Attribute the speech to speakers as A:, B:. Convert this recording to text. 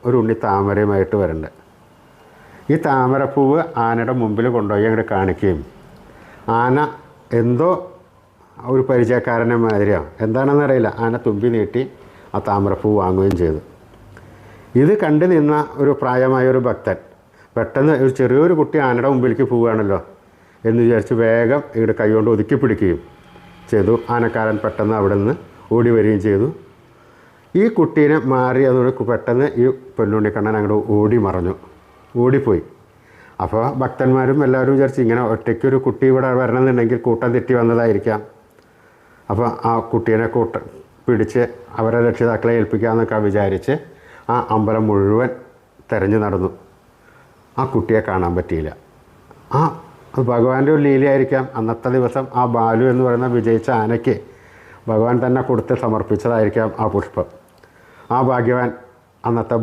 A: ഒരു ഉണ്ണി താമരയുമായിട്ട് വരണ്ട്. ഈ താമരപ്പൂവ് ആനയുടെ മുമ്പിൽ കൊണ്ടുപോയി അങ്ങോട്ട് കാണിക്കുകയും ആന എന്തോ ഒരു പരിചയക്കാരനെ മാതിരിയാണ് എന്താണെന്നറിയില്ല ആന തുമ്പി നീട്ടി ആ താമരപ്പൂവ് വാങ്ങുകയും ചെയ്തു. ഇത് കണ്ടു നിന്ന ഒരു പ്രായമായൊരു ഭക്തൻ പെട്ടെന്ന് ഒരു ചെറിയൊരു കുട്ടി ആനയുടെ മുമ്പിലേക്ക് പോവുകയാണല്ലോ എന്ന് വിചാരിച്ച് വേഗം ഇവിടെ കൈകൊണ്ട് ഒതുക്കി പിടിക്കുകയും ചെയ്തു. ആനക്കാരൻ പെട്ടെന്ന് അവിടെ നിന്ന് ഓടി വരികയും ചെയ്തു. ഈ കുട്ടീനെ മാറി അതോടെ പെട്ടെന്ന് ഈ പൊന്നുണ്ണിക്കണ്ണൻ അങ്ങോട്ട് ഓടിപ്പോയി. അപ്പോൾ ഭക്തന്മാരും എല്ലാവരും വിചാരിച്ച് ഇങ്ങനെ ഒറ്റയ്ക്കൊരു കുട്ടി ഇവിടെ വരണമെന്നുണ്ടെങ്കിൽ കൂട്ടം തെറ്റി വന്നതായിരിക്കാം. അപ്പോൾ ആ കുട്ടീനെ പിടിച്ച് അവരെ രക്ഷിതാക്കളെ ഏൽപ്പിക്കാമെന്നൊക്കെ വിചാരിച്ച് ആ അമ്പലം മുഴുവൻ തെരഞ്ഞു നടന്നു. ആ കുട്ടിയെ കാണാൻ പറ്റിയില്ല. ഭഗവാന്റെ ഒരു ലീലയായിരിക്കാം. അന്നത്തെ ദിവസം ആ ബാലു എന്ന് പറയുന്ന വിജയിച്ച ആനയ്ക്ക് ഭഗവാൻ തന്നെ കൊടുത്ത് സമർപ്പിച്ചതായിരിക്കാം ആ പുഷ്പം. ആ ഭാഗ്യവാൻ അന്നത്തെ